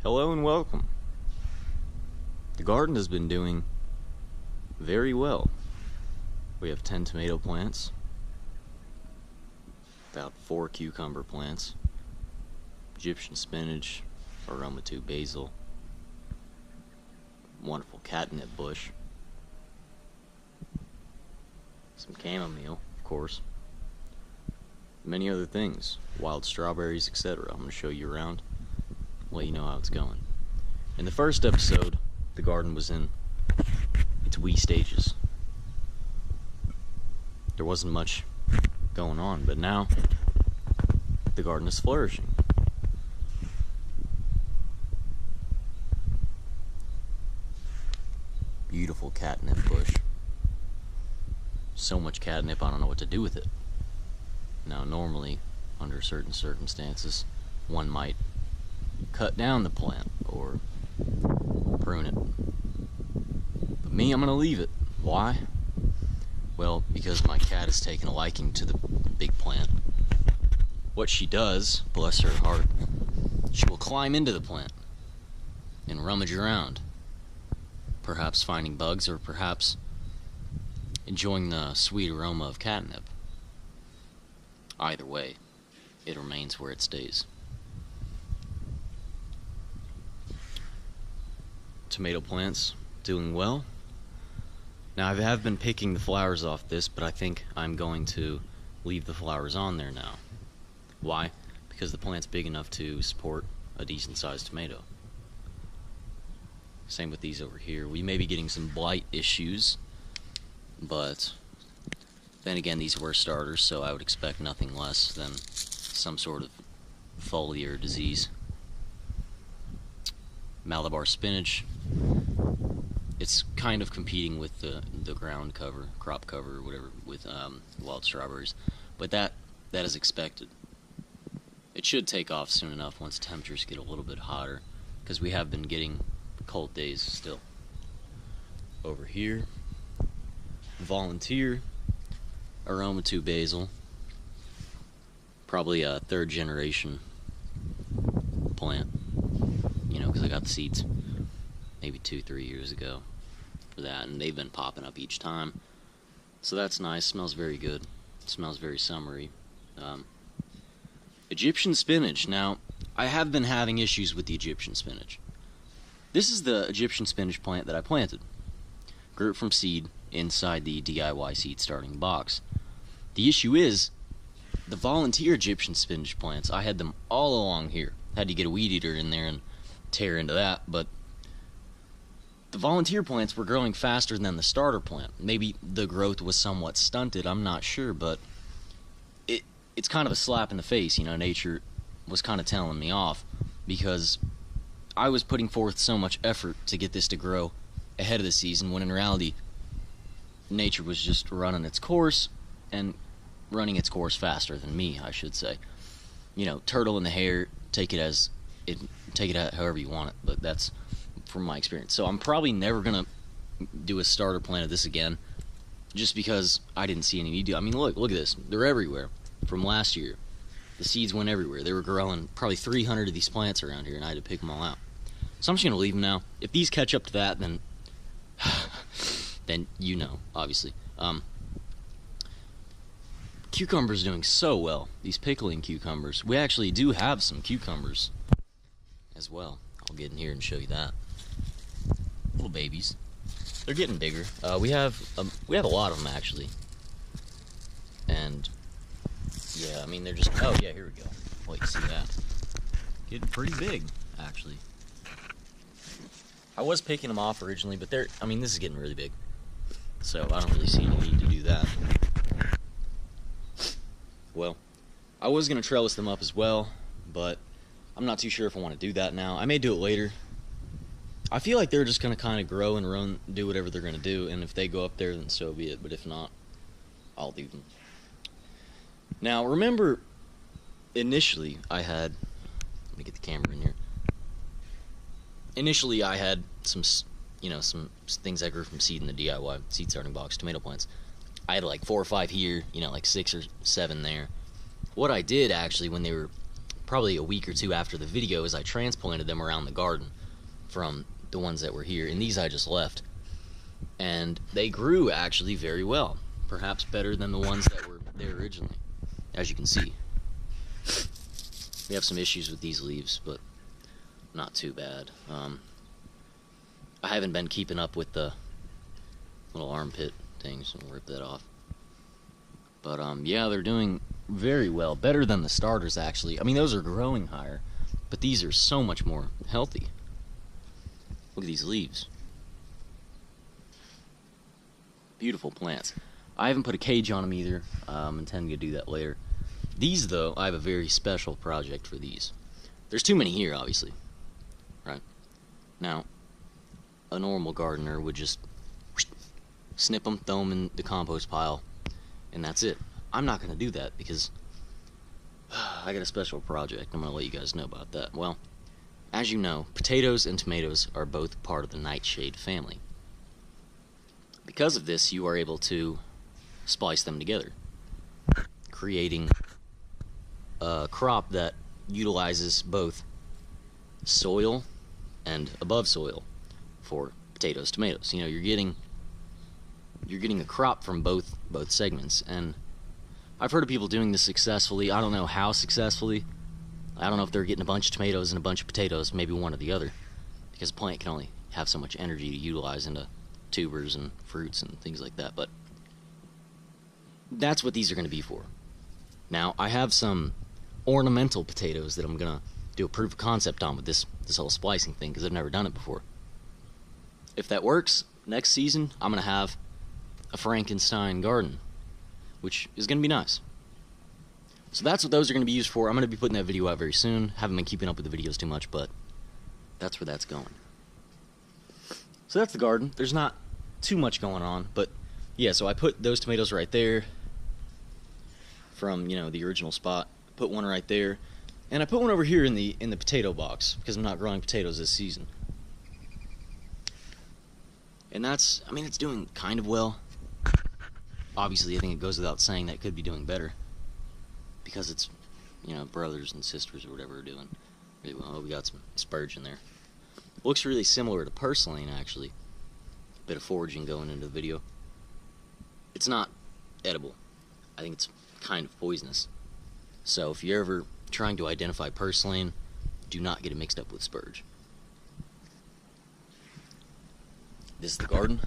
Hello and welcome. The garden has been doing very well. We have 10 tomato plants, about 4 cucumber plants, Egyptian spinach, aromatube basil, wonderful catnip bush, some chamomile, of course, many other things, wild strawberries, etc. I'm going to show you around, let you know how it's going. In the first episode, the garden was in its wee stages. There wasn't much going on, but now the garden is flourishing. Beautiful catnip bush. So much catnip, I don't know what to do with it. Now, normally, under certain circumstances, one might cut down the plant or prune it. But me, I'm gonna leave it. Why? Well, because my cat has taken a liking to the big plant. What she does, bless her heart, she will climb into the plant and rummage around, perhaps finding bugs or perhaps enjoying the sweet aroma of catnip. Either way, it remains where it stays. Tomato plants doing well. Now, I have been picking the flowers off this, but I think I'm going to leave the flowers on there now. Why? Because the plant's big enough to support a decent sized tomato. Same with these over here. We may be getting some blight issues, but then again, these were starters, so I would expect nothing less than some sort of foliar disease. Malabar spinach, it's kind of competing with the ground cover, crop cover, or whatever, with wild strawberries, but that is expected. It should take off soon enough once temperatures get a little bit hotter, because we have been getting cold days still. Over here, volunteer, aromatube basil, probably a 3rd generation plant, you know, because I got the seeds maybe 2-3 years ago for that, and they've been popping up each time, so that's nice. Smells very good. It smells very summery. Egyptian spinach. Now, I have been having issues with the Egyptian spinach. This is the Egyptian spinach plant that I planted. Grew it from seed inside the DIY seed starting box. The issue is, the volunteer Egyptian spinach plants, I had them all along here. Had to get a weed eater in there and tear into that, but the volunteer plants were growing faster than the starter plant. Maybe the growth was somewhat stunted, I'm not sure, but it's kind of a slap in the face, you know. Nature was kind of telling me off, because I was putting forth so much effort to get this to grow ahead of the season, when in reality, nature was just running its course, and running its course faster than me, I should say. You know, turtle in the hair, take it out however you want it, but that's from my experience. So I'm probably never gonna do a starter plant of this again, just because I didn't see any need to. I mean, look at this. They're everywhere. From last year, the seeds went everywhere. They were growing probably 300 of these plants around here, and I had to pick them all out. So I'm just gonna leave them now. If these catch up to that, then then you know, obviously. Cucumbers doing so well. These pickling cucumbers. We actually do have some cucumbers as well. I'll get in here and show you that. Little babies. They're getting bigger. We have a lot of them actually. And yeah, I mean, they're just, oh yeah, here we go. Well, you see that. Getting pretty big, actually. I was picking them off originally, but this is getting really big. So I don't really see any need to do that. Well, I was going to trellis them up as well, but I'm not too sure if I want to do that now. I may do it later. I feel like they're just going to kind of grow and run, do whatever they're going to do, and if they go up there, then so be it. But if not, I'll leave them. Now, remember, initially I had, let me get the camera in here. Initially I had some things I grew from seed in the DIY seed starting box, tomato plants. I had like 4 or 5 here, like 6 or 7 there. What I did actually when they were probably a week or two after the video, as I transplanted them around the garden from the ones that were here, and these I just left. And they grew actually very well, perhaps better than the ones that were there originally, as you can see. We have some issues with these leaves, but not too bad. I haven't been keeping up with the little armpit things, and rip that off. But yeah, they're doing very well, better than the starters actually. I mean, those are growing higher, but these are so much more healthy. Look at these leaves. Beautiful plants. I haven't put a cage on them either. I'm intending to do that later. These, though, I have a very special project for these. There's too many here, obviously. Right? Now, a normal gardener would just snip them, throw them in the compost pile, and that's it. I'm not going to do that because I got a special project. I'm going to let you guys know about that. Well, as you know, potatoes and tomatoes are both part of the nightshade family. Because of this, you are able to splice them together, creating a crop that utilizes both soil and above soil for potatoes, tomatoes. You know, you're getting a crop from both segments, and I've heard of people doing this successfully. I don't know how successfully. I don't know if they're getting a bunch of tomatoes and a bunch of potatoes, maybe one or the other, because a plant can only have so much energy to utilize into tubers and fruits and things like that. But that's what these are going to be for. Now, I have some ornamental potatoes that I'm going to do a proof of concept on with this whole splicing thing, because I've never done it before. If that works, next season I'm going to have a Frankenstein garden, which is going to be nice. So that's what those are going to be used for. I'm going to be putting that video out very soon. Haven't been keeping up with the videos too much, but that's where that's going. So that's the garden. There's not too much going on, but yeah, so I put those tomatoes right there from, you know, the original spot. Put one right there, and I put one over here in the potato box because I'm not growing potatoes this season. And that's, I mean, it's doing kind of well. Obviously, I think it goes without saying that it could be doing better, because it's, you know, brothers and sisters or whatever are doing really well. Oh, we got some spurge in there. Looks really similar to purslane, actually. Bit of foraging going into the video. It's not edible. I think it's kind of poisonous. So if you're ever trying to identify purslane, do not get it mixed up with spurge. This is the garden.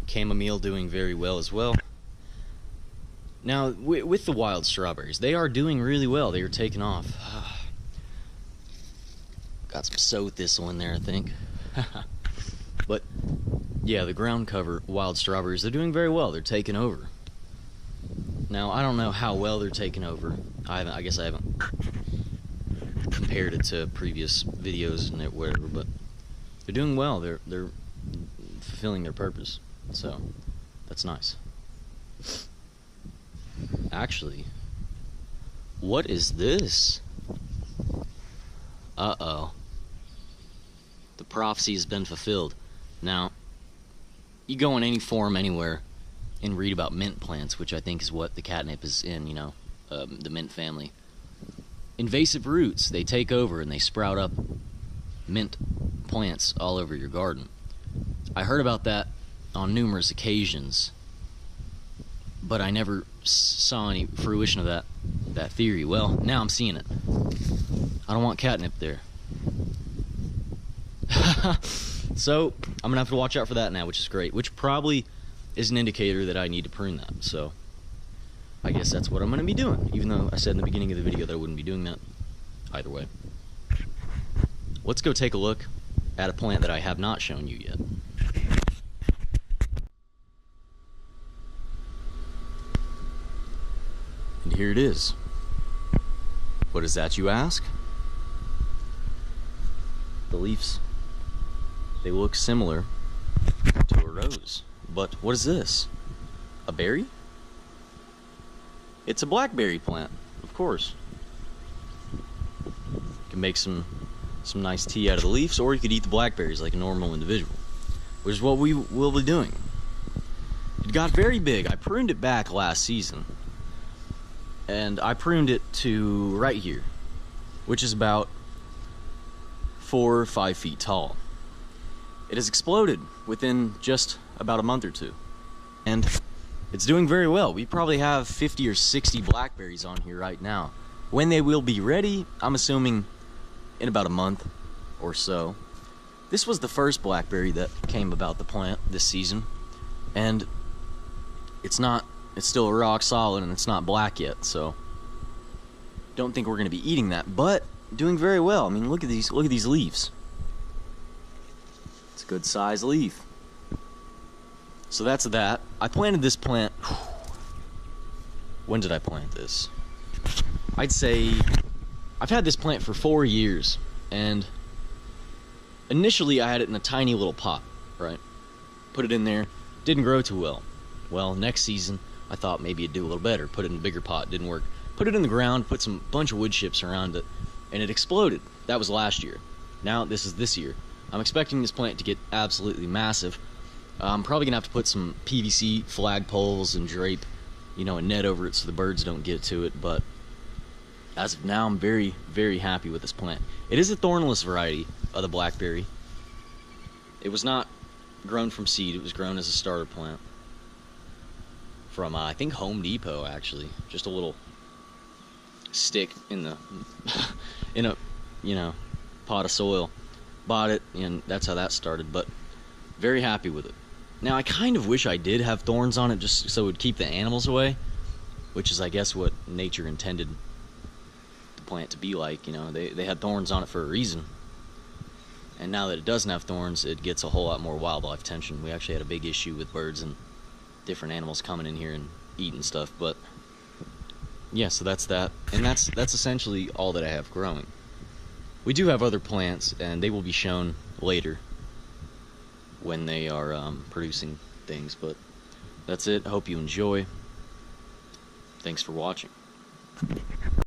Chamomile doing very well as well. Now, with the wild strawberries, they are doing really well. They are taking off. Got some sow thistle in there, I think. But yeah, the ground cover wild strawberries, they're doing very well. They're taking over. Now, I don't know how well they're taking over. I guess I haven't compared it to previous videos and whatever, but they're doing well. They're fulfilling their purpose. So, that's nice. Actually, what is this? Uh-oh. The prophecy has been fulfilled. Now, you go in any forum anywhere and read about mint plants, which I think is what the catnip is in, you know, the mint family. Invasive roots, they take over and they sprout up mint plants all over your garden. I heard about that on numerous occasions, but I never saw any fruition of that theory. Well, now I'm seeing it. I don't want catnip there. So, I'm going to have to watch out for that now, which is great. Which probably is an indicator that I need to prune that. So, I guess that's what I'm going to be doing. Even though I said in the beginning of the video that I wouldn't be doing that. Either way. Let's go take a look at a plant that I have not shown you yet. And here it is. What is that, you ask? The leaves, they look similar to a rose. But what is this? A berry? It's a blackberry plant, of course. You can make some nice tea out of the leaves, or you could eat the blackberries like a normal individual, which is what we will be doing. It got very big. I pruned it back last season, and I pruned it to right here, which is about 4 or 5 feet tall. It has exploded within just about a month or two, and it's doing very well. We probably have 50 or 60 blackberries on here right now. When they will be ready, I'm assuming in about a month or so. This was the first blackberry that came about the plant this season, and it's still rock solid and it's not black yet, so don't think we're going to be eating that, but doing very well. I mean, look at these leaves. It's a good size leaf. So that's that. I planted this plant. When did I plant this? I'd say I've had this plant for 4 years, and initially I had it in a tiny little pot, right? Put it in there, didn't grow too well. Well, next season I thought maybe it'd do a little better. Put it in a bigger pot, didn't work. Put it in the ground, put some bunch of wood chips around it, and it exploded. That was last year. Now this is this year. I'm expecting this plant to get absolutely massive. I'm probably gonna have to put some PVC flagpoles and drape, a net over it so the birds don't get to it, but as of now, I'm very, very happy with this plant. It is a thornless variety of the blackberry. It was not grown from seed, it was grown as a starter plant from, I think, Home Depot, actually. Just a little stick in the in a pot of soil. Bought it, and that's how that started, but very happy with it. Now, I kind of wish I did have thorns on it just so it would keep the animals away, which is, I guess, what nature intended the plant to be like. They had thorns on it for a reason, and now that it doesn't have thorns, it gets a whole lot more wildlife attention. We actually had a big issue with birds and different animals coming in here and eating stuff, but yeah, so that's that, and that's essentially all that I have growing. We do have other plants, and they will be shown later when they are producing things, but that's it. I hope you enjoy. Thanks for watching.